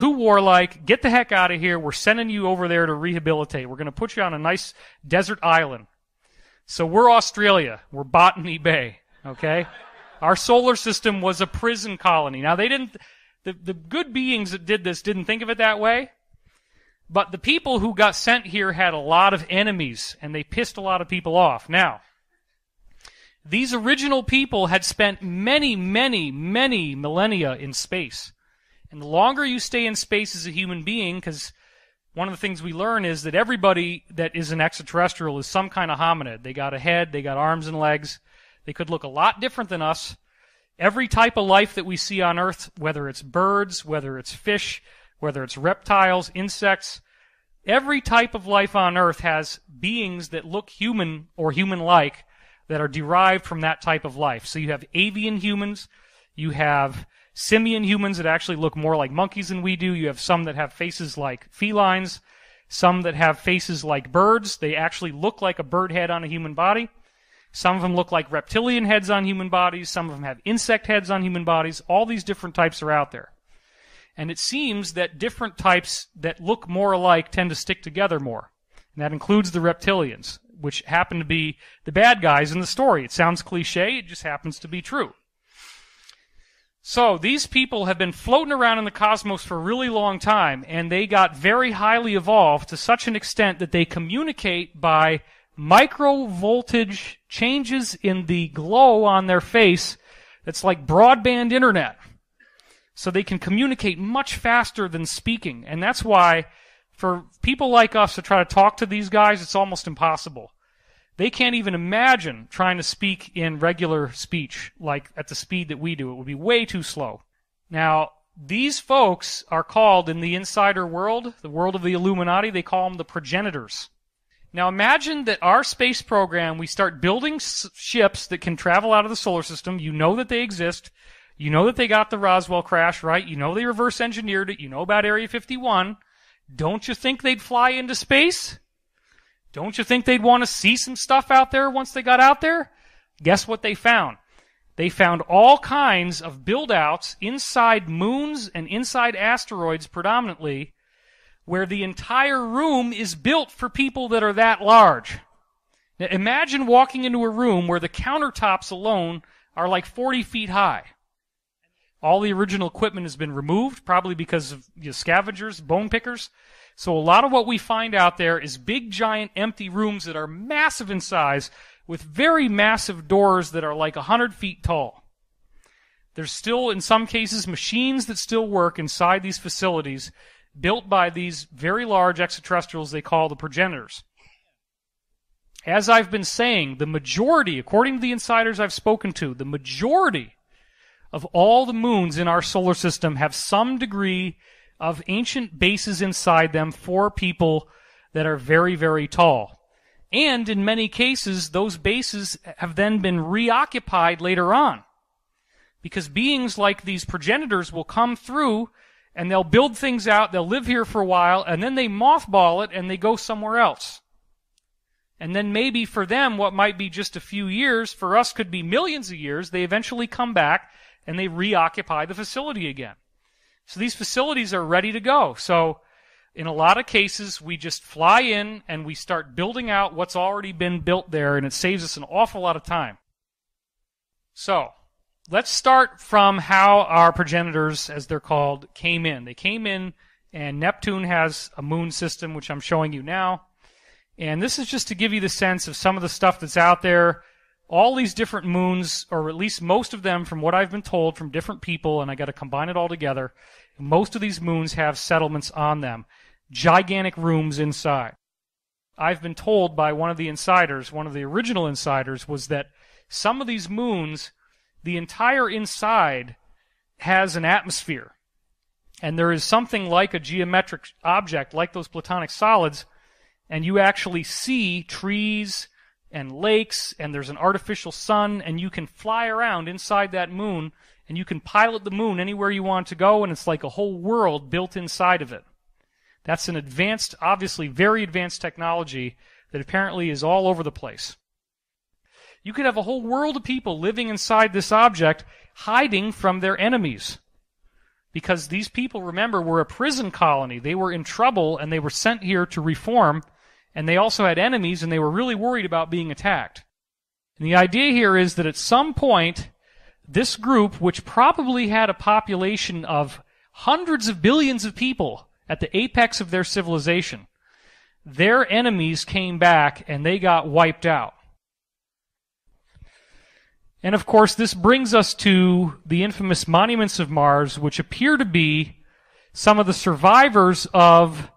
too warlike, get the heck out of here, we're sending you over there to rehabilitate. We're going to put you on a nice desert island. So we're Australia. We're Botany Bay, okay? Our solar system was a prison colony. Now, they didn't, the good beings that did this didn't think of it that way, but the people who got sent here had a lot of enemies, and they pissed a lot of people off. Now, these original people had spent many, many, many millennia in space. And the longer you stay in space as a human being, because one of the things we learn is that everybody that is an extraterrestrial is some kind of hominid. They got a head, they got arms and legs. They could look a lot different than us. Every type of life that we see on Earth, whether it's birds, whether it's fish, whether it's reptiles, insects, every type of life on Earth has beings that look human or human-like that are derived from that type of life. So you have avian humans, you have simian humans that actually look more like monkeys than we do, you have some that have faces like felines, some that have faces like birds. They actually look like a bird head on a human body. Some of them look like reptilian heads on human bodies, some of them have insect heads on human bodies. All these different types are out there. And it seems that different types that look more alike tend to stick together more. And that includes the reptilians, which happen to be the bad guys in the story. It sounds cliche, it just happens to be true. So these people have been floating around in the cosmos for a really long time, and they got very highly evolved to such an extent that they communicate by micro-voltage changes in the glow on their face that's like broadband internet. So they can communicate much faster than speaking. And that's why, for people like us to try to talk to these guys, it's almost impossible. They can't even imagine trying to speak in regular speech, like at the speed that we do. It would be way too slow. Now, these folks are called, in the insider world, the world of the Illuminati, they call them the progenitors. Now imagine that our space program, we start building ships that can travel out of the solar system. You know that they exist. You know that they got the Roswell crash, right? You know they reverse engineered it. You know about Area 51. Don't you think they'd fly into space? Don't you think they'd want to see some stuff out there once they got out there? Guess what they found? They found all kinds of build-outs inside moons and inside asteroids predominantly, where the entire room is built for people that are that large. Now, imagine walking into a room where the countertops alone are like 40 feet high. All the original equipment has been removed, probably because of scavengers, bone pickers. So a lot of what we find out there is big, giant, empty rooms that are massive in size with very massive doors that are like 100 feet tall. There's still, in some cases, machines that still work inside these facilities built by these very large extraterrestrials they call the progenitors. As I've been saying, the majority, according to the insiders I've spoken to, the majority of all the moons in our solar system have some degree of ancient bases inside them for people that are very, very tall. And in many cases, those bases have then been reoccupied later on. Because beings like these progenitors will come through and they'll build things out, they'll live here for a while, and then they mothball it and they go somewhere else. And then maybe for them, what might be just a few years, for us could be millions of years, they eventually come back and they reoccupy the facility again. So these facilities are ready to go. So in a lot of cases, we just fly in and we start building out what's already been built there, and it saves us an awful lot of time. So let's start from how our progenitors, as they're called, came in. They came in, and Neptune has a moon system, which I'm showing you now. And this is just to give you the sense of some of the stuff that's out there. All these different moons, or at least most of them from what I've been told from different people, and I got to combine it all together, most of these moons have settlements on them. Gigantic rooms inside. I've been told by one of the insiders, one of the original insiders, was that some of these moons, the entire inside has an atmosphere. And there is something like a geometric object, like those platonic solids, and you actually see trees and lakes, and there's an artificial sun, and you can fly around inside that moon, and you can pilot the moon anywhere you want to go, and it's like a whole world built inside of it. That's an advanced, obviously very advanced technology that apparently is all over the place. You could have a whole world of people living inside this object, hiding from their enemies. because these people, remember, were a prison colony. They were in trouble, and they were sent here to reform, and they also had enemies, and they were really worried about being attacked. And the idea here is that at some point, this group, which probably had a population of hundreds of billions of people at the apex of their civilization, their enemies came back, and they got wiped out. And of course, this brings us to the infamous monuments of Mars, which appear to be some of the survivors of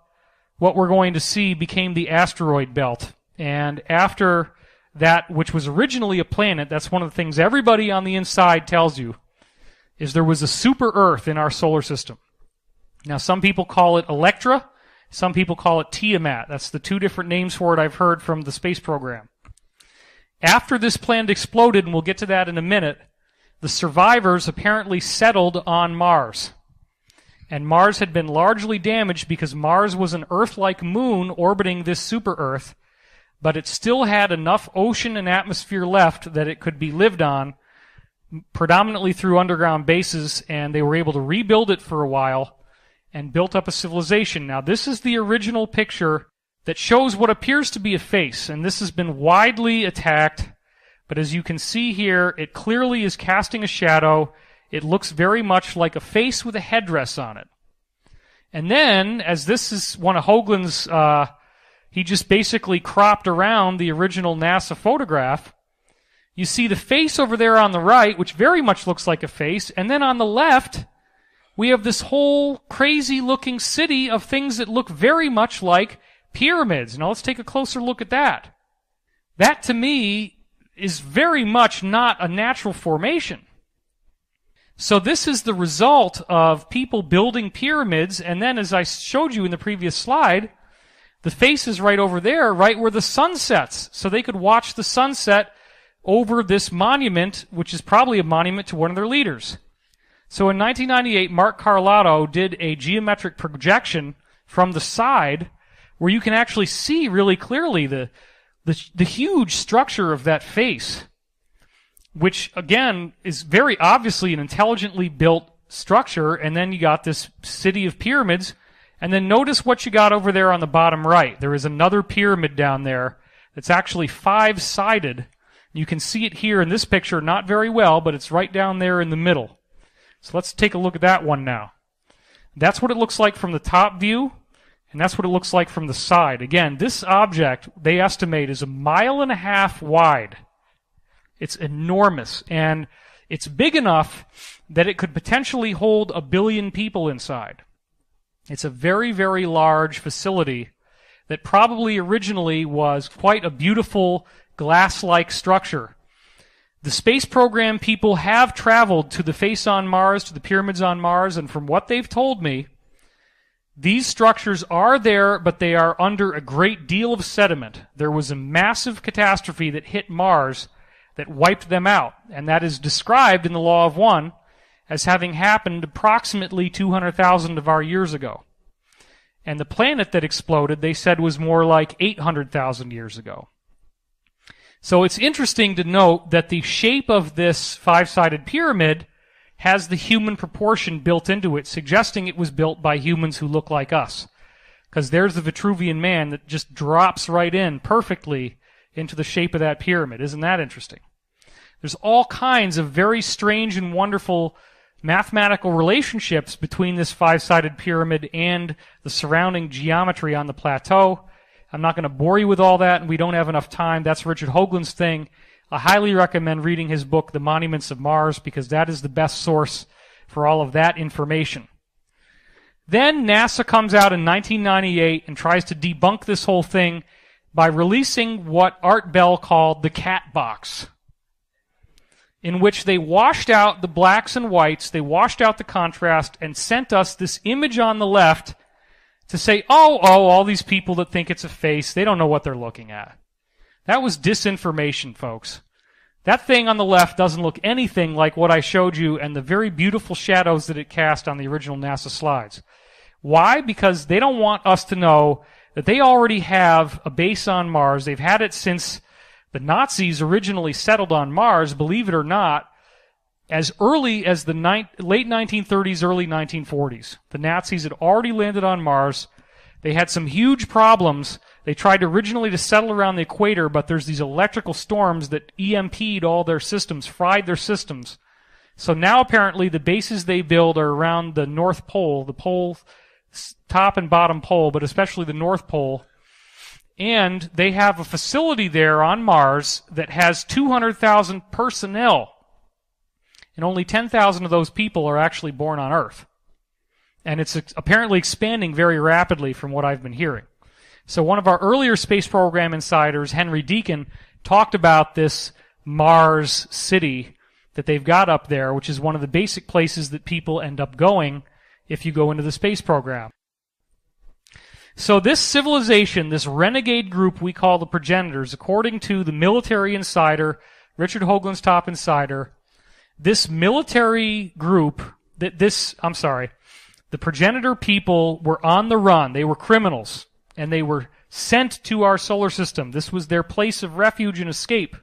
what we're going to see became the asteroid belt. And after that, which was originally a planet, that's one of the things everybody on the inside tells you, is there was a super Earth in our solar system. Now, some people call it Electra, some people call it Tiamat. That's the two different names for it I've heard from the space program. After this planet exploded, and we'll get to that in a minute, the survivors apparently settled on Mars. And Mars had been largely damaged because Mars was an Earth-like moon orbiting this super-Earth, but it still had enough ocean and atmosphere left that it could be lived on, predominantly through underground bases, and they were able to rebuild it for a while and built up a civilization. Now, this is the original picture that shows what appears to be a face, and this has been widely attacked, but as you can see here, it clearly is casting a shadow. It looks very much like a face with a headdress on it. And then, as this is one of Hoagland's, he just basically cropped around the original NASA photograph, you see the face over there on the right, which very much looks like a face, and then on the left, we have this whole crazy-looking city of things that look very much like pyramids. Now let's take a closer look at that. That, to me, is very much not a natural formation. So this is the result of people building pyramids, and then as I showed you in the previous slide, the face is right over there, right where the sun sets. So they could watch the sunset over this monument, which is probably a monument to one of their leaders. So in 1998, Mark Carlotto did a geometric projection from the side where you can actually see really clearly the huge structure of that face, which, again, is very obviously an intelligently built structure, and then you got this city of pyramids, and then notice what you got over there on the bottom right. There is another pyramid down there that's actually 5-sided. You can see it here in this picture, not very well, but it's right down there in the middle. So let's take a look at that one now. That's what it looks like from the top view, and that's what it looks like from the side. Again, this object, they estimate, is 1.5 miles wide. It's enormous, and it's big enough that it could potentially hold 1 billion people inside. It's a very, very large facility that probably originally was quite a beautiful glass-like structure. The space program people have traveled to the face on Mars, to the pyramids on Mars, and from what they've told me, these structures are there, but they are under a great deal of sediment. There was a massive catastrophe that hit Mars that wiped them out, and that is described in the Law of One as having happened approximately 200,000 of our years ago. And the planet that exploded, they said, was more like 800,000 years ago. So it's interesting to note that the shape of this 5-sided pyramid has the human proportion built into it, suggesting it was built by humans who look like us. Because there's the Vitruvian Man that just drops right in perfectly into the shape of that pyramid. Isn't that interesting? There's all kinds of very strange and wonderful mathematical relationships between this 5-sided pyramid and the surrounding geometry on the plateau. I'm not going to bore you with all that, and we don't have enough time. That's Richard Hoagland's thing. I highly recommend reading his book, The Monuments of Mars, because that is the best source for all of that information. Then NASA comes out in 1998 and tries to debunk this whole thing by releasing what Art Bell called the cat box, in which they washed out the blacks and whites, they washed out the contrast, and sent us this image on the left to say, all these people that think it's a face, they don't know what they're looking at. That was disinformation, folks. That thing on the left doesn't look anything like what I showed you and the very beautiful shadows that it cast on the original NASA slides. Why? Because they don't want us to know that they already have a base on Mars. They've had it since the Nazis originally settled on Mars, believe it or not. as early as the late 1930s, early 1940s. The Nazis had already landed on Mars. They had some huge problems. They tried originally to settle around the equator, but there's these electrical storms that EMP'd all their systems, fried their systems. So now apparently the bases they build are around the North Pole, the pole, top and bottom pole, but especially the North Pole. And they have a facility there on Mars that has 200,000 personnel. And only 10,000 of those people are actually born on Earth. And it's apparently expanding very rapidly from what I've been hearing. So one of our earlier space program insiders, Henry Deacon, talked about this Mars city that they've got up there, which is one of the basic places that people end up going if you go into the space program. So this civilization, this renegade group we call the progenitors, according to the military insider, Richard Hoagland's top insider, this military group, the progenitor people were on the run. They were criminals, and they were sent to our solar system. This was their place of refuge and escape.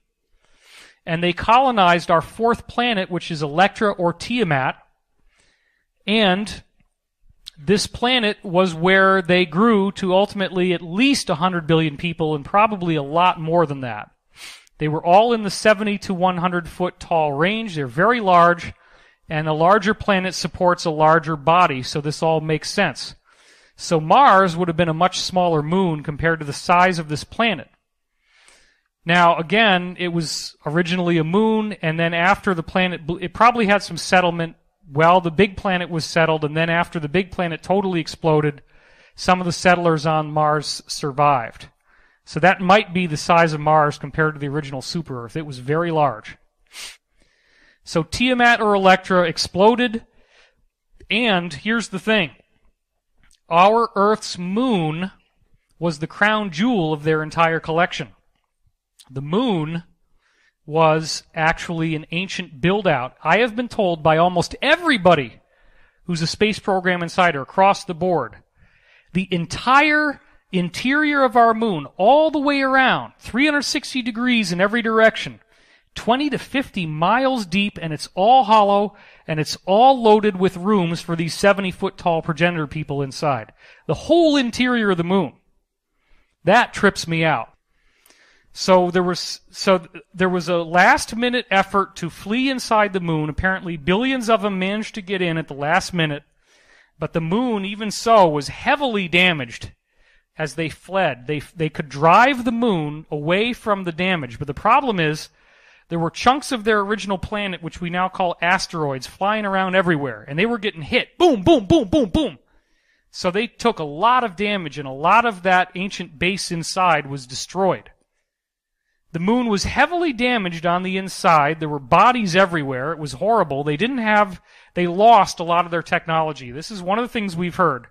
And they colonized our fourth planet, which is Electra or Tiamat. And this planet was where they grew to ultimately at least 100 billion people, and probably a lot more than that. They were all in the 70 to 100 foot tall range. They're very large, and a larger planet supports a larger body, so this all makes sense. So Mars would have been a much smaller moon compared to the size of this planet. Now, again, it was originally a moon, and then after the planet, it probably had some settlement. Well, the big planet was settled, and then after the big planet totally exploded, some of the settlers on Mars survived. So that might be the size of Mars compared to the original super-Earth. It was very large. So Tiamat or Electra exploded, and here's the thing. Our Earth's moon was the crown jewel of their entire collection. The moon was actually an ancient build-out. I have been told by almost everybody who's a space program insider across the board, the entire interior of our moon, all the way around, 360 degrees in every direction, 20 to 50 miles deep, and it's all hollow, and it's all loaded with rooms for these 70-foot tall progenitor people inside. The whole interior of the moon. That trips me out. So there was a last-minute effort to flee inside the moon. Apparently billions of them managed to get in at the last minute, but the moon, even so, was heavily damaged as they fled. They could drive the moon away from the damage, but the problem is there were chunks of their original planet, which we now call asteroids, flying around everywhere, and they were getting hit. Boom, boom, boom, boom, boom. So they took a lot of damage, and a lot of that ancient base inside was destroyed. The moon was heavily damaged on the inside. There were bodies everywhere. It was horrible. They lost a lot of their technology. This is one of the things we've heard,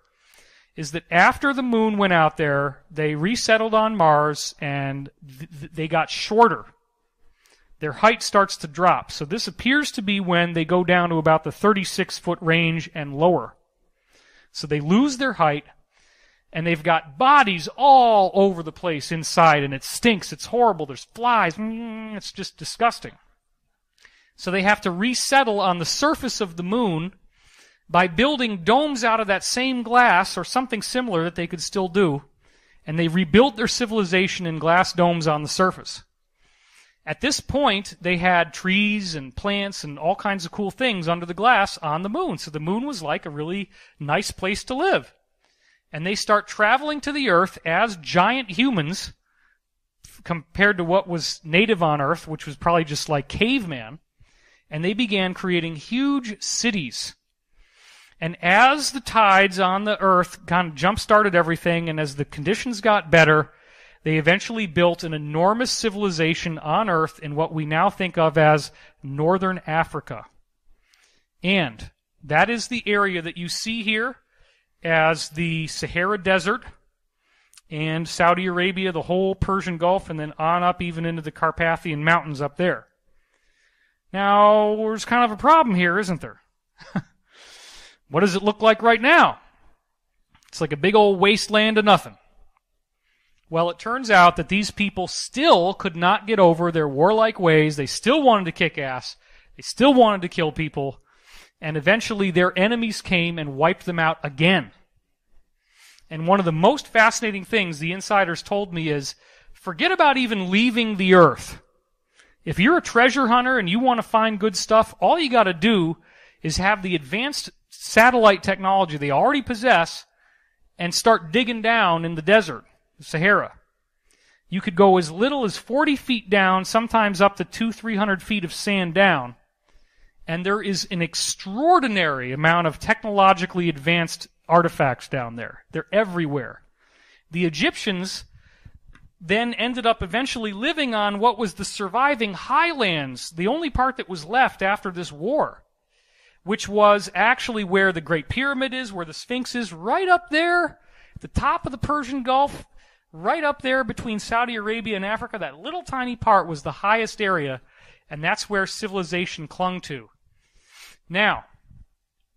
is that after the moon went out there, they resettled on Mars, and they got shorter. Their height starts to drop. So this appears to be when they go down to about the 36-foot range and lower. So they lose their height, and they've got bodies all over the place inside, and it stinks. It's horrible. There's flies. It's just disgusting. So they have to resettle on the surface of the moon by building domes out of that same glass or something similar that they could still do, and they rebuilt their civilization in glass domes on the surface. At this point, they had trees and plants and all kinds of cool things under the glass on the moon, so the moon was like a really nice place to live. And they start traveling to the Earth as giant humans compared to what was native on Earth, which was probably just like caveman. And they began creating huge cities. And as the tides on the Earth kind of jump-started everything, and as the conditions got better, they eventually built an enormous civilization on Earth in what we now think of as Northern Africa. And that is the area that you see here as the Sahara Desert and Saudi Arabia, the whole Persian Gulf, and then on up even into the Carpathian Mountains up there. Now, there's kind of a problem here, isn't there? What does it look like right now? It's like a big old wasteland of nothing. Well, it turns out that these people still could not get over their warlike ways. They still wanted to kick ass. They still wanted to kill people. And eventually their enemies came and wiped them out again. And one of the most fascinating things the insiders told me is, forget about even leaving the earth. If you're a treasure hunter and you want to find good stuff, all you got to do is have the advanced satellite technology they already possess and start digging down in the desert, the Sahara. You could go as little as 40 feet down, sometimes up to 200-300 feet of sand down. And there is an extraordinary amount of technologically advanced artifacts down there. They're everywhere. The Egyptians then ended up eventually living on what was the surviving highlands, the only part that was left after this war, which was actually where the Great Pyramid is, where the Sphinx is, right up there, at the top of the Persian Gulf, right up there between Saudi Arabia and Africa. That little tiny part was the highest area, and that's where civilization clung to. Now,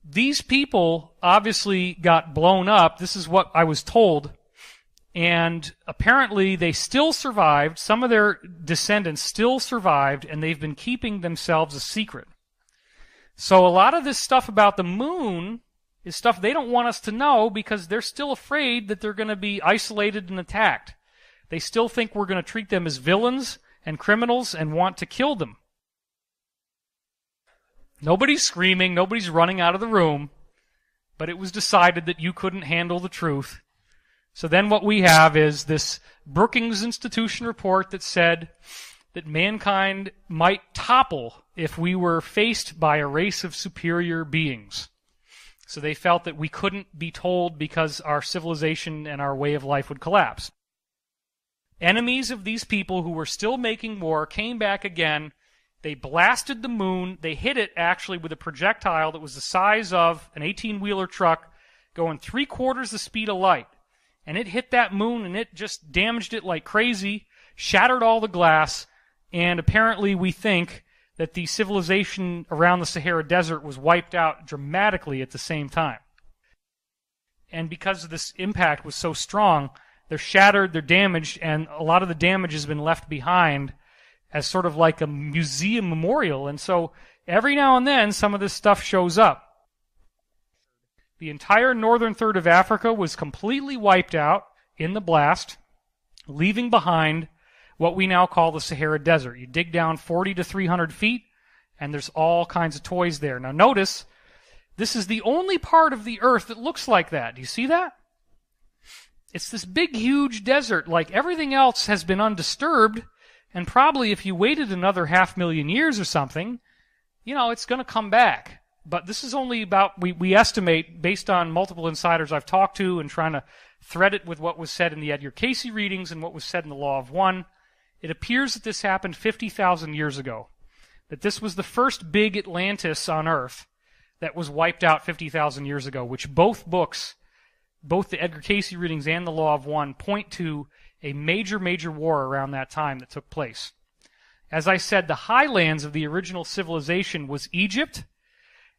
these people obviously got blown up. This is what I was told. And apparently they still survived. Some of their descendants still survived, and they've been keeping themselves a secret. So a lot of this stuff about the moon is stuff they don't want us to know because they're still afraid that they're going to be isolated and attacked. They still think we're going to treat them as villains and criminals and want to kill them. Nobody's screaming, nobody's running out of the room, but it was decided that you couldn't handle the truth. So then what we have is this Brookings Institution report that said that mankind might topple if we were faced by a race of superior beings. So they felt that we couldn't be told because our civilization and our way of life would collapse. Enemies of these people who were still making war came back again. They blasted the moon. They hit it actually with a projectile that was the size of an 18-wheeler truck going 3/4 the speed of light. And it hit that moon and it just damaged it like crazy, shattered all the glass, and apparently we think that the civilization around the Sahara Desert was wiped out dramatically at the same time. And because this impact was so strong, they're shattered, they're damaged, and a lot of the damage has been left behind as sort of like a museum memorial. And so every now and then some of this stuff shows up. The entire northern third of Africa was completely wiped out in the blast, leaving behind what we now call the Sahara Desert. You dig down 40 to 300 feet, and there's all kinds of toys there. Now notice, this is the only part of the earth that looks like that. Do you see that? It's this big, huge desert. Like everything else has been undisturbed, and probably if you waited another 500,000 years or something, it's going to come back. But this is only about, we estimate, based on multiple insiders I've talked to and trying to thread it with what was said in the Edgar Cayce readings and what was said in the Law of One, it appears that this happened 50,000 years ago. That this was the first big Atlantis on Earth that was wiped out 50,000 years ago, which both books, both the Edgar Cayce readings and the Law of One, point to a major, major war around that time that took place. As I said, the highlands of the original civilization was Egypt,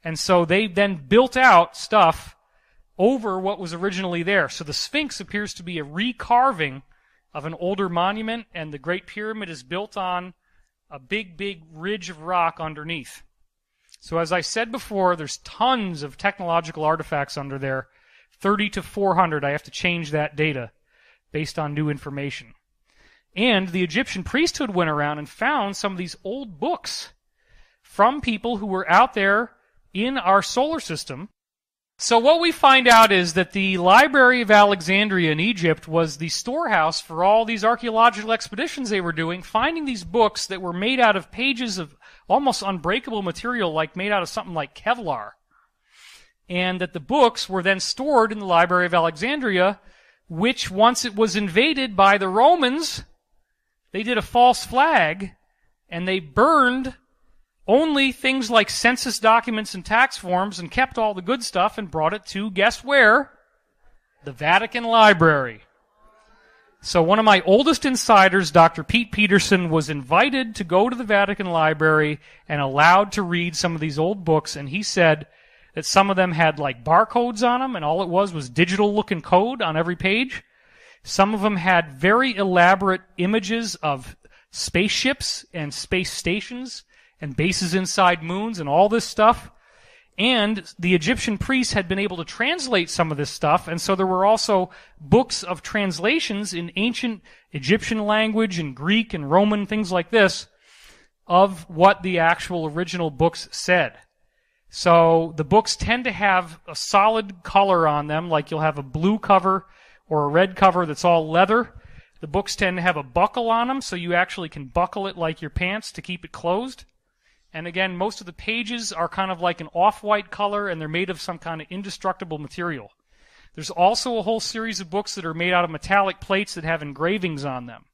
and so they then built out stuff over what was originally there. So the Sphinx appears to be a recarving of an older monument, and the Great Pyramid is built on a big, big ridge of rock underneath. So as I said before, there's tons of technological artifacts under there. 30 to 400. I have to change that data based on new information. And the Egyptian priesthood went around and found some of these old books from people who were out there in our solar system. So what we find out is that the Library of Alexandria in Egypt was the storehouse for all these archaeological expeditions they were doing, finding these books that were made out of pages of almost unbreakable material, like made out of something like Kevlar. And that the books were then stored in the Library of Alexandria, which once it was invaded by the Romans, they did a false flag, and they burned only things like census documents and tax forms and kept all the good stuff and brought it to, guess where? The Vatican Library. So one of my oldest insiders, Dr. Pete Peterson, was invited to go to the Vatican Library and allowed to read some of these old books, and he said that some of them had like barcodes on them, and all it was digital looking code on every page. Some of them had very elaborate images of spaceships and space stations and bases inside moons and all this stuff. And the Egyptian priests had been able to translate some of this stuff, and so there were also books of translations in ancient Egyptian language and Greek and Roman, things like this, of what the actual original books said. So the books tend to have a solid color on them, like you'll have a blue cover or a red cover that's all leather. The books tend to have a buckle on them, so you actually can buckle it like your pants to keep it closed. And again, most of the pages are kind of like an off-white color, and they're made of some kind of indestructible material. There's also a whole series of books that are made out of metallic plates that have engravings on them.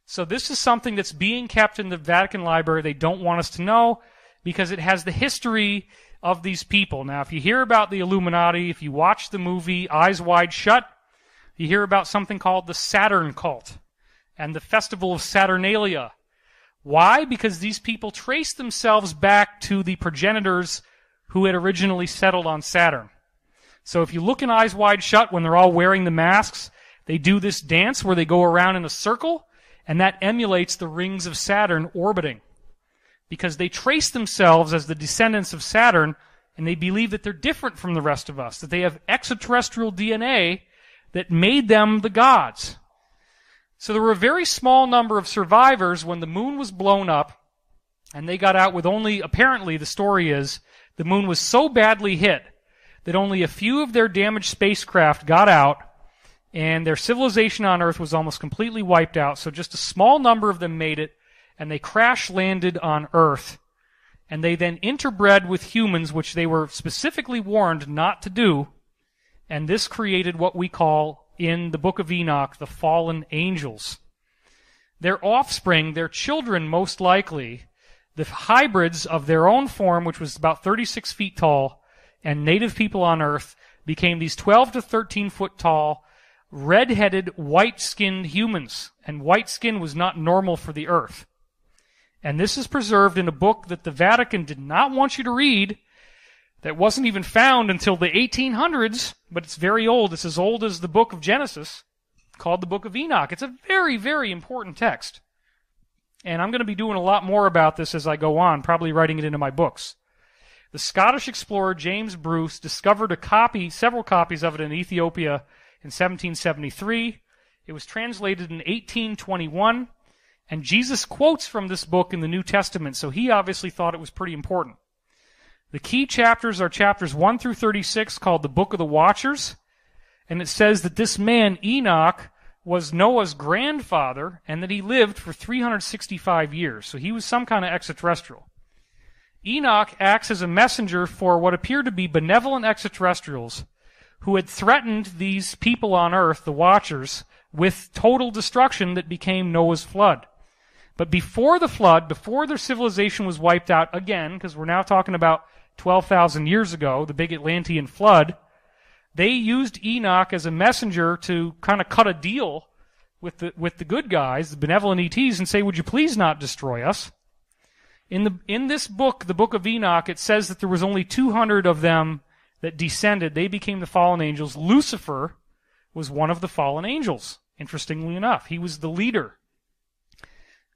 So this is something that's being kept in the Vatican Library. They don't want us to know because it has the history of these people. Now, if you hear about the Illuminati, if you watch the movie Eyes Wide Shut, you hear about something called the Saturn cult and the Festival of Saturnalia. Why? Because these people trace themselves back to the progenitors who had originally settled on Saturn. So if you look in Eyes Wide Shut when they're all wearing the masks, they do this dance where they go around in a circle, and that emulates the rings of Saturn orbiting. Because they trace themselves as the descendants of Saturn, and they believe that they're different from the rest of us, that they have extraterrestrial DNA that made them the gods. So there were a very small number of survivors when the moon was blown up, and they got out with only, apparently the story is, the moon was so badly hit that only a few of their damaged spacecraft got out, and their civilization on Earth was almost completely wiped out, so just a small number of them made it, and they crash-landed on Earth. And they then interbred with humans, which they were specifically warned not to do, and this created what we call in the Book of Enoch, the fallen angels. Their offspring, their children most likely, the hybrids of their own form, which was about 36 feet tall, and native people on Earth, became these 12 to 13 foot tall, red-headed, white-skinned humans. And white skin was not normal for the Earth. And this is preserved in a book that the Vatican did not want you to read, that wasn't even found until the 1800s, but it's very old. It's as old as the book of Genesis, called the Book of Enoch. It's a very, very important text. And I'm going to be doing a lot more about this as I go on, probably writing it into my books. The Scottish explorer James Bruce discovered several copies of it in Ethiopia in 1773. It was translated in 1821, and Jesus quotes from this book in the New Testament, so he obviously thought it was pretty important. The key chapters are chapters 1 through 36, called the Book of the Watchers. And it says that this man, Enoch, was Noah's grandfather, and that he lived for 365 years. So he was some kind of extraterrestrial. Enoch acts as a messenger for what appear to be benevolent extraterrestrials who had threatened these people on Earth, the Watchers, with total destruction that became Noah's flood. But before the flood, before their civilization was wiped out again, because we're now talking about 12,000 years ago, the big Atlantean flood, they used Enoch as a messenger to kind of cut a deal with the good guys, the benevolent ETs, and say, would you please not destroy us? In this book, the Book of Enoch, it says that there was only 200 of them that descended. They became the fallen angels. Lucifer was one of the fallen angels, interestingly enough. He was the leader.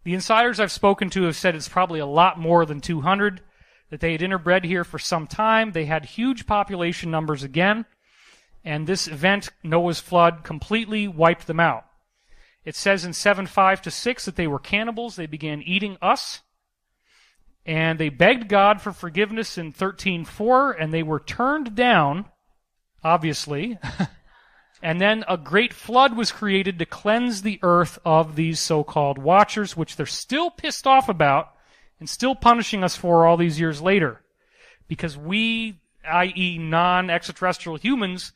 The insiders I've spoken to have said it's probably a lot more than 200, that they had interbred here for some time. They had huge population numbers again, and this event, Noah's flood, completely wiped them out. It says in 7:5-6 that they were cannibals. They began eating us, and they begged God for forgiveness in 13:4, and they were turned down, obviously. And then a great flood was created to cleanse the earth of these so-called Watchers, which they're still pissed off about and still punishing us for all these years later. Because we, i.e. non-extraterrestrial humans,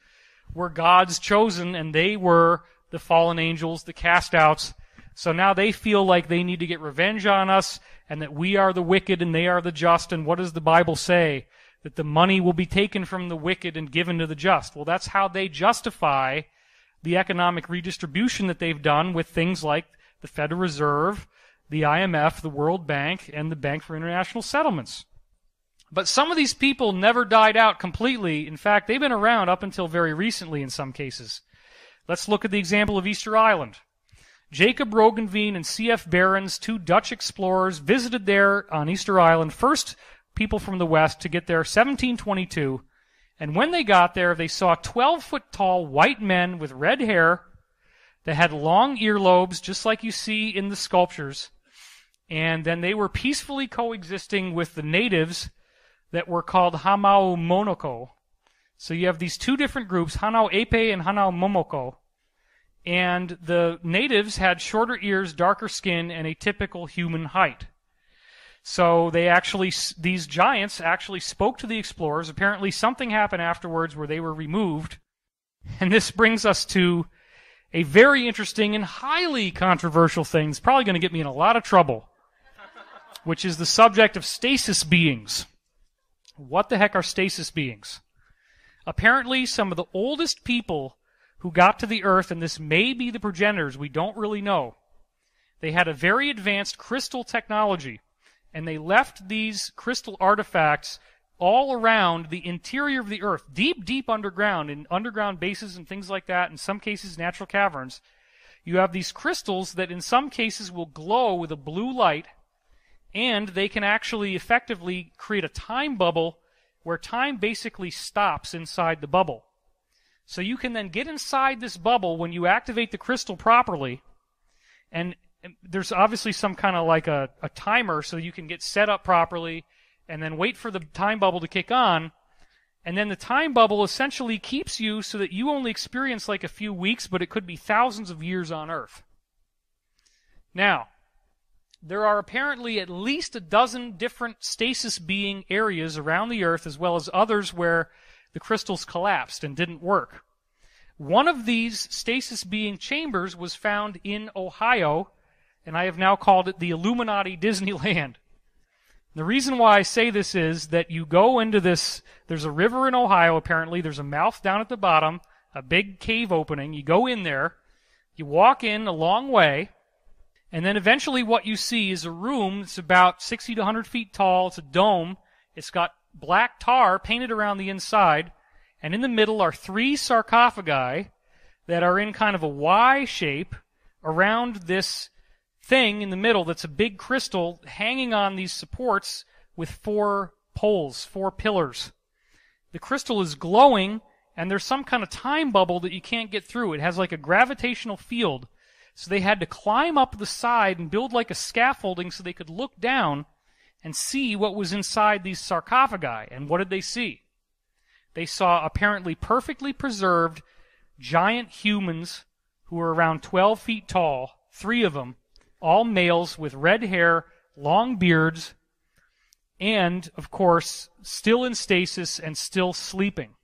were God's chosen, and they were the fallen angels, the cast-outs. So now they feel like they need to get revenge on us, and that we are the wicked and they are the just. And what does the Bible say? That the money will be taken from the wicked and given to the just. Well, that's how they justify the economic redistribution that they've done with things like the Federal Reserve, the IMF, the World Bank, and the Bank for International Settlements. But some of these people never died out completely. In fact, they've been around up until very recently in some cases. Let's look at the example of Easter Island. Jacob Roggeveen and C.F. Behrens, two Dutch explorers, visited there on Easter Island, first people from the west to get there, 1722. And when they got there, they saw 12-foot-tall white men with red hair that had long earlobes, just like you see in the sculptures. And then they were peacefully coexisting with the natives that were called Hamau Monoko. So you have these two different groups, Hanau Epe and Hanau Momoko. And the natives had shorter ears, darker skin, and a typical human height. So these giants actually spoke to the explorers. Apparently something happened afterwards where they were removed. And this brings us to a very interesting and highly controversial thing. It's probably going to get me in a lot of trouble, which is the subject of stasis beings. What the heck are stasis beings? Apparently some of the oldest people who got to the earth, and this may be the progenitors, we don't really know. They had a very advanced crystal technology, and they left these crystal artifacts all around the interior of the earth, deep, deep underground, in underground bases and things like that, in some cases natural caverns. You have these crystals that in some cases will glow with a blue light, and they can actually effectively create a time bubble where time basically stops inside the bubble. So you can then get inside this bubble when you activate the crystal properly, and there's obviously some kind of like a timer so you can get set up properly and then wait for the time bubble to kick on, and then the time bubble essentially keeps you so that you only experience like a few weeks, but it could be thousands of years on Earth. Now, there are apparently at least a dozen different stasis being areas around the Earth, as well as others where the crystals collapsed and didn't work. One of these stasis being chambers was found in Ohio, and I have now called it the Illuminati Disneyland. The reason why I say this is that you go into this, there's a river in Ohio apparently, there's a mouth down at the bottom, a big cave opening, you go in there, you walk in a long way, and then eventually what you see is a room that's about 60 to 100 feet tall, it's a dome, it's got black tar painted around the inside, and in the middle are three sarcophagi that are in kind of a Y shape around this thing in the middle that's a big crystal hanging on these supports with four poles, four pillars. The crystal is glowing, and there's some kind of time bubble that you can't get through. It has like a gravitational field. So they had to climb up the side and build like a scaffolding so they could look down and see what was inside these sarcophagi. And what did they see? They saw apparently perfectly preserved giant humans who were around 12 feet tall, three of them, all males with red hair, long beards, and, of course, still in stasis and still sleeping.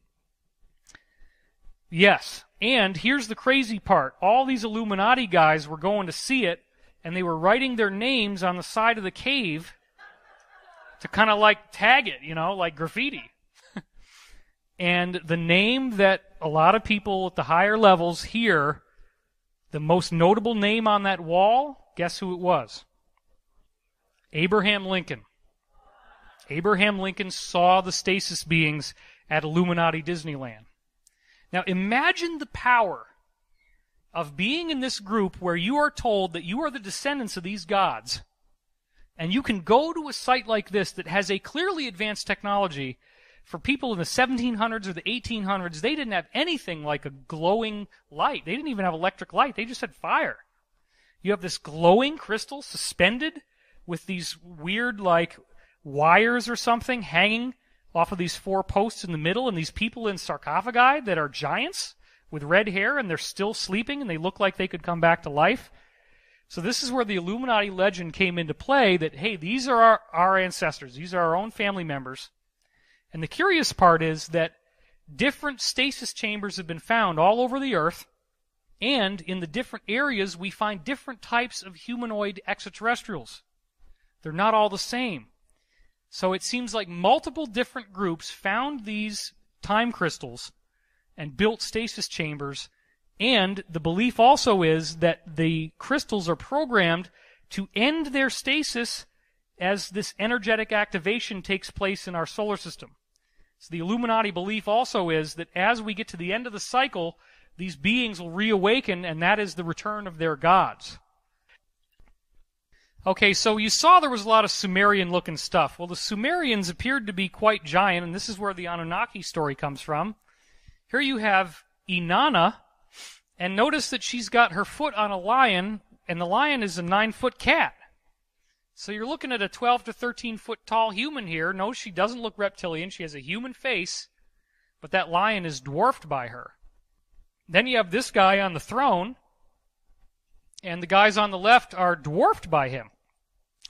Yes, and here's the crazy part. All these Illuminati guys were going to see it, and they were writing their names on the side of the cave to kind of like tag it, like graffiti. And the name that a lot of people at the higher levels hear, the most notable name on that wall, guess who it was? Abraham Lincoln. Abraham Lincoln saw the stasis beings at Illuminati Disneyland. Now imagine the power of being in this group where you are told that you are the descendants of these gods, and you can go to a site like this that has a clearly advanced technology. For people in the 1700s or the 1800s, they didn't have anything like a glowing light. They didn't even have electric light. They just had fire. You have this glowing crystal suspended with these weird like wires or something hanging off of these four posts in the middle, and these people in sarcophagi that are giants with red hair, and they're still sleeping, and they look like they could come back to life. So this is where the Illuminati legend came into play, that, hey, these are our ancestors. These are our own family members. And the curious part is that different stasis chambers have been found all over the earth, and in the different areas we find different types of humanoid extraterrestrials. They're not all the same. So it seems like multiple different groups found these time crystals and built stasis chambers, and the belief also is that the crystals are programmed to end their stasis as this energetic activation takes place in our solar system. So the Illuminati belief also is that as we get to the end of the cycle, these beings will reawaken, and that is the return of their gods. Okay, so you saw there was a lot of Sumerian-looking stuff. Well, the Sumerians appeared to be quite giant, and this is where the Anunnaki story comes from. Here you have Inanna, and notice that she's got her foot on a lion, and the lion is a 9-foot cat. So you're looking at a 12 to 13 foot tall human here. No, she doesn't look reptilian. She has a human face, but that lion is dwarfed by her. Then you have this guy on the throne, and the guys on the left are dwarfed by him.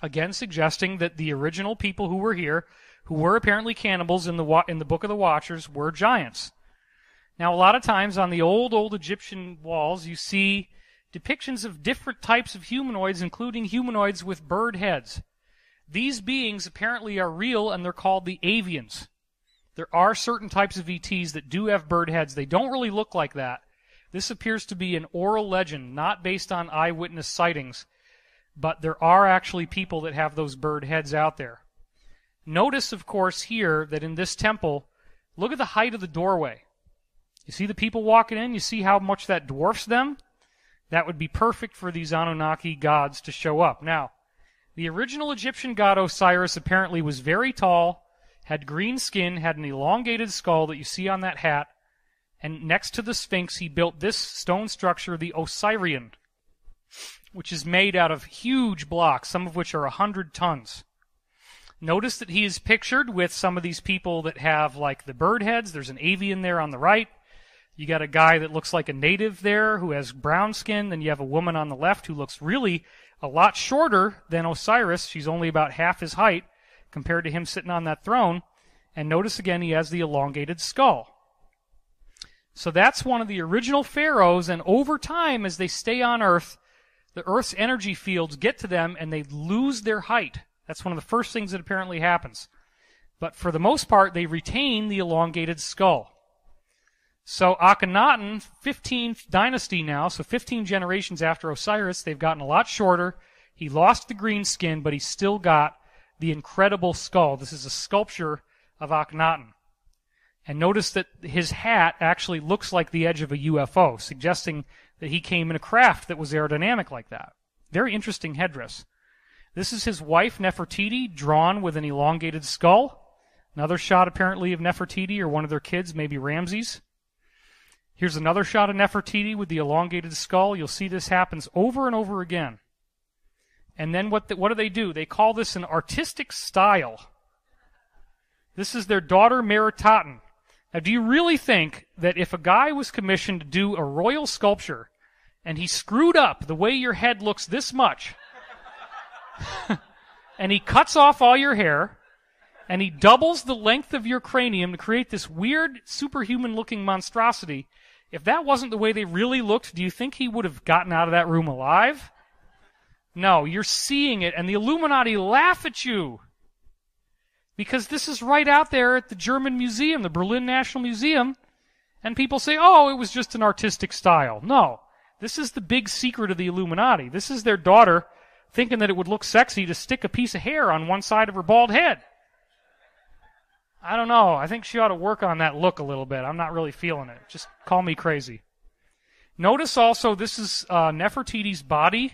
Again, suggesting that the original people who were here, who were apparently cannibals in the Book of the Watchers, were giants. Now, a lot of times on the old Egyptian walls, you see depictions of different types of humanoids, including humanoids with bird heads. These beings apparently are real, and they're called the avians. There are certain types of ETs that do have bird heads. They don't really look like that. This appears to be an oral legend, not based on eyewitness sightings, but there are actually people that have those bird heads out there. Notice, of course, here that in this temple, look at the height of the doorway. You see the people walking in? You see how much that dwarfs them? That would be perfect for these Anunnaki gods to show up. Now, the original Egyptian god Osiris apparently was very tall, had green skin, had an elongated skull that you see on that hat, and next to the Sphinx he built this stone structure, the Osirian, which is made out of huge blocks, some of which are 100 tons. Notice that he is pictured with some of these people that have like the bird heads. There's an avian there on the right. You got a guy that looks like a native there who has brown skin. Then you have a woman on the left who looks really a lot shorter than Osiris. She's only about half his height compared to him sitting on that throne. And notice again he has the elongated skull. So that's one of the original pharaohs, and over time as they stay on Earth, the Earth's energy fields get to them and they lose their height. That's one of the first things that apparently happens. But for the most part, they retain the elongated skull. So Akhenaten, 15th dynasty now, so 15 generations after Osiris, they've gotten a lot shorter. He lost the green skin, but he's still got the incredible skull. This is a sculpture of Akhenaten. And notice that his hat actually looks like the edge of a UFO, suggesting that he came in a craft that was aerodynamic like that. Very interesting headdress. This is his wife, Nefertiti, drawn with an elongated skull. Another shot apparently of Nefertiti or one of their kids, maybe Ramses. Here's another shot of Nefertiti with the elongated skull. You'll see this happens over and over again. And then what do? They call this an artistic style. This is their daughter Meritaten. Now, do you really think that if a guy was commissioned to do a royal sculpture and he screwed up the way your head looks this much, and he cuts off all your hair, and he doubles the length of your cranium to create this weird, superhuman-looking monstrosity, if that wasn't the way they really looked, do you think he would have gotten out of that room alive? No, you're seeing it, and the Illuminati laugh at you. Because this is right out there at the German museum, the Berlin National Museum, and people say, oh, it was just an artistic style. No, this is the big secret of the Illuminati. This is their daughter thinking that it would look sexy to stick a piece of hair on one side of her bald head. I don't know. I think she ought to work on that look a little bit. I'm not really feeling it. Just call me crazy. Notice also this is Nefertiti's body,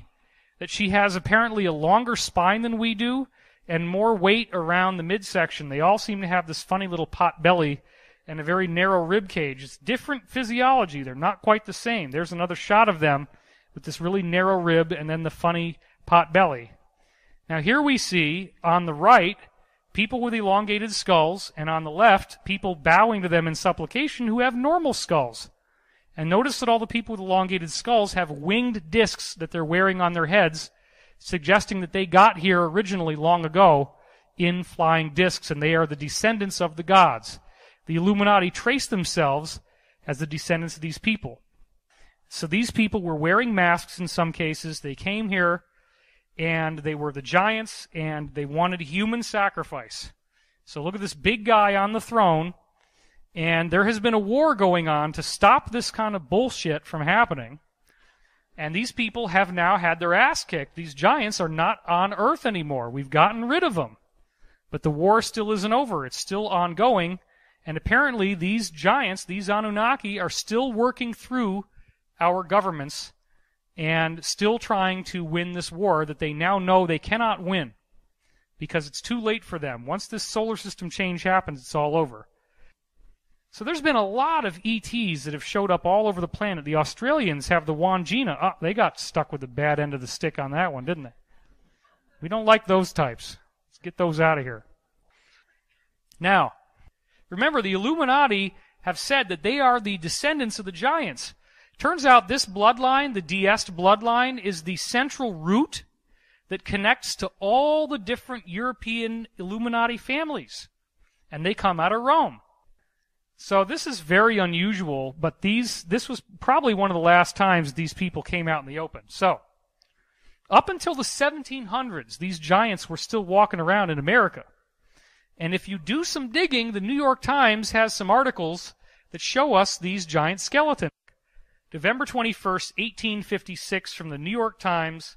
that she has apparently a longer spine than we do and more weight around the midsection. They all seem to have this funny little pot belly and a very narrow rib cage. It's different physiology. They're not quite the same. There's another shot of them with this really narrow rib and then the funny pot belly. Now here we see on the right people with elongated skulls, and on the left people bowing to them in supplication who have normal skulls. And notice that all the people with elongated skulls have winged discs that they're wearing on their heads, suggesting that they got here originally long ago in flying discs, and they are the descendants of the gods. The Illuminati trace themselves as the descendants of these people. So these people were wearing masks in some cases. They came here, and they were the giants, and they wanted human sacrifice. So look at this big guy on the throne, and there has been a war going on to stop this kind of bullshit from happening. And these people have now had their ass kicked. These giants are not on Earth anymore. We've gotten rid of them. But the war still isn't over. It's still ongoing, And apparently these giants, these Anunnaki, are still working through our governments and still trying to win this war that they now know they cannot win because it's too late for them. Once this solar system change happens, it's all over. So there's been a lot of ETs that have showed up all over the planet. The Australians have the Wandjina. Oh, they got stuck with the bad end of the stick on that one, didn't they? We don't like those types. Let's get those out of here. Now, remember, the Illuminati have said that they are the descendants of the giants. Turns out this bloodline, the Diest bloodline, is the central root that connects to all the different European Illuminati families. And they come out of Rome. So this is very unusual, but this was probably one of the last times these people came out in the open. So, up until the 1700s, these giants were still walking around in America. And if you do some digging, the New York Times has some articles that show us these giant skeletons. November 21st, 1856, from the New York Times,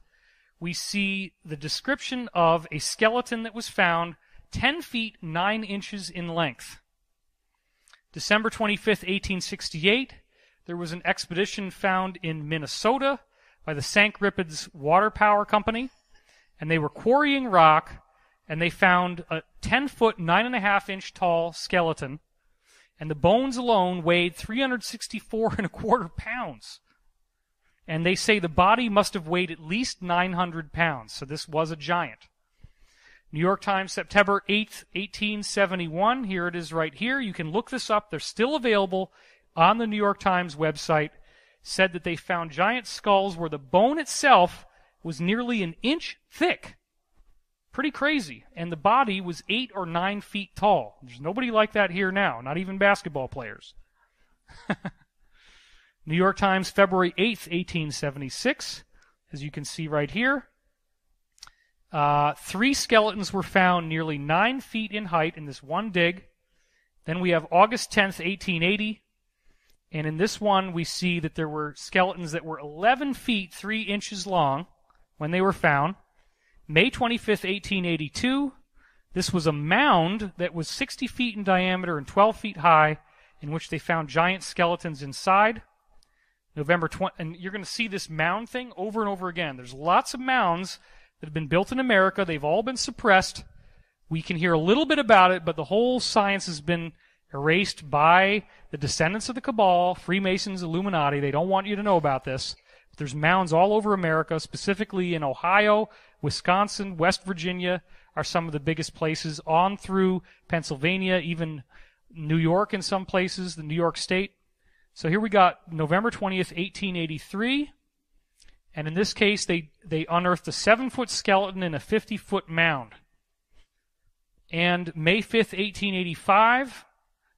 we see the description of a skeleton that was found 10 feet 9 inches in length. December 25th, 1868, there was an expedition found in Minnesota by the St. Ripids Water Power Company, and they were quarrying rock, and they found a 10-foot, 9.5-inch tall skeleton, and the bones alone weighed 364.25 pounds. And they say the body must have weighed at least 900 pounds, so this was a giant. New York Times, September 8th, 1871. Here it is right here. You can look this up. They're still available on the New York Times website. Said that they found giant skulls where the bone itself was nearly an inch thick. Pretty crazy. And the body was 8 or 9 feet tall. There's nobody like that here now, not even basketball players. New York Times, February 8th, 1876. As you can see right here. 3 skeletons were found nearly 9 feet in height in this one dig. Then we have August 10th, 1880. And in this one, we see that there were skeletons that were 11 feet 3 inches long when they were found. May 25th, 1882. This was a mound that was 60 feet in diameter and 12 feet high, in which they found giant skeletons inside. November 20th, and you're going to see this mound thing over and over again. There's lots of mounds that have been built in America. They've all been suppressed. We can hear a little bit about it, but the whole science has been erased by the descendants of the Cabal, Freemasons, Illuminati. They don't want you to know about this. But there's mounds all over America, specifically in Ohio, Wisconsin, West Virginia are some of the biggest places, on through Pennsylvania, even New York in some places, the New York State. So here we got November 20th, 1883. And in this case, they unearthed a 7-foot skeleton in a 50-foot mound. And May 5th, 1885,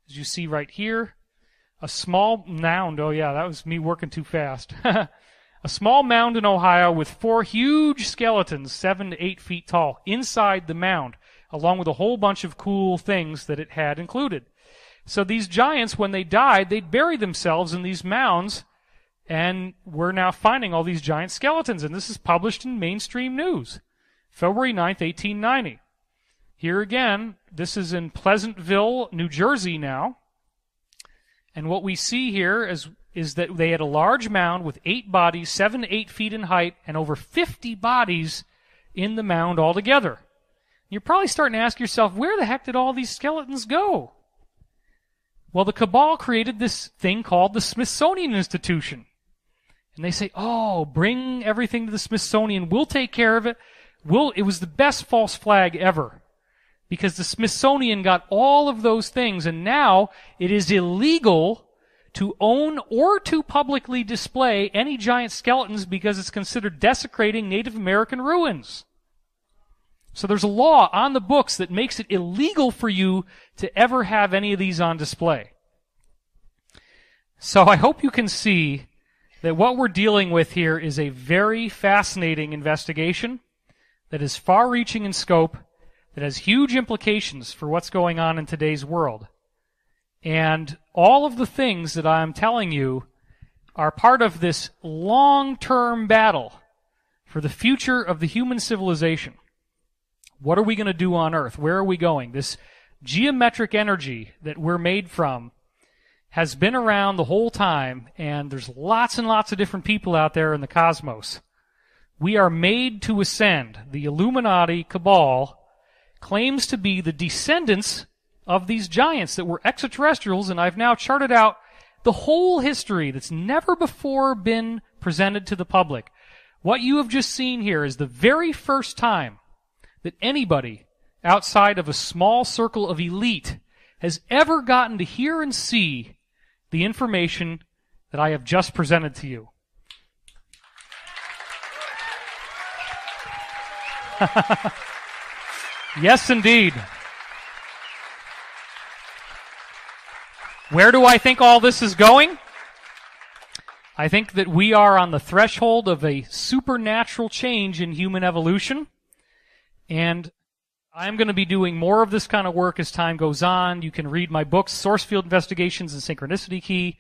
as you see right here, a small mound. Oh, yeah, that was me working too fast. A small mound in Ohio with 4 huge skeletons, 7 to 8 feet tall, inside the mound, along with a whole bunch of cool things that it had included. So these giants, when they died, they'd bury themselves in these mounds, and we're now finding all these giant skeletons, and this is published in mainstream news. February 9th, 1890. Here again, this is in Pleasantville, New Jersey now. And what we see here is that they had a large mound with 8 bodies, 7 to 8 feet in height, and over 50 bodies in the mound altogether. You're probably starting to ask yourself, where the heck did all these skeletons go? Well, the Cabal created this thing called the Smithsonian Institution. And they say, oh, bring everything to the Smithsonian. We'll take care of it. It was the best false flag ever. Because the Smithsonian got all of those things, and now it is illegal to own or to publicly display any giant skeletons because it's considered desecrating Native American ruins. So there's a law on the books that makes it illegal for you to ever have any of these on display. So I hope you can see that what we're dealing with here is a very fascinating investigation that is far-reaching in scope, that has huge implications for what's going on in today's world. And all of the things that I'm telling you are part of this long-term battle for the future of the human civilization. What are we going to do on Earth? Where are we going? This geometric energy that we're made from has been around the whole time, and there's lots and lots of different people out there in the cosmos. We are made to ascend. The Illuminati cabal claims to be the descendants of these giants that were extraterrestrials, and I've now charted out the whole history that's never before been presented to the public. What you have just seen here is the very first time that anybody outside of a small circle of elite has ever gotten to hear and see the information that I have just presented to you. Yes, indeed. Where do I think all this is going? I think that we are on the threshold of a supernatural change in human evolution, and I'm going to be doing more of this kind of work as time goes on. You can read my books, Source Field Investigations and Synchronicity Key.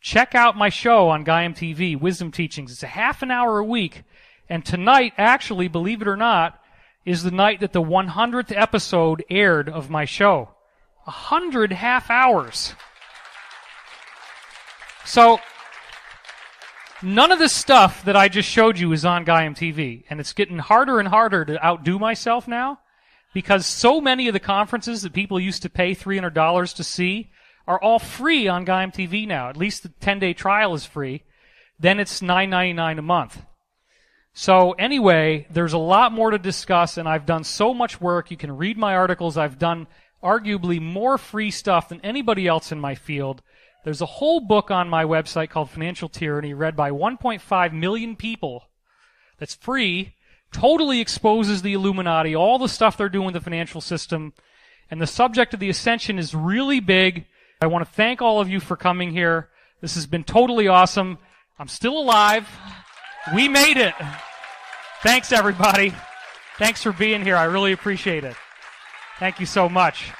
Check out my show on Gaiam TV, Wisdom Teachings. It's a half an hour a week, and tonight, actually, believe it or not, is the night that the 100th episode aired of my show. 100 half hours. So, none of this stuff that I just showed you is on Gaiam TV, and it's getting harder and harder to outdo myself now, because so many of the conferences that people used to pay $300 to see are all free on Gaiam TV now. At least the 10-day trial is free. Then it's $9.99 a month. So anyway, there's a lot more to discuss, and I've done so much work. You can read my articles. I've done arguably more free stuff than anybody else in my field. There's a whole book on my website called Financial Tyranny, read by 1.5 million people. That's free. Totally exposes the Illuminati, all the stuff they're doing with the financial system. And the subject of the ascension is really big. I want to thank all of you for coming here. This has been totally awesome. I'm still alive. We made it. Thanks, everybody. Thanks for being here. I really appreciate it. Thank you so much.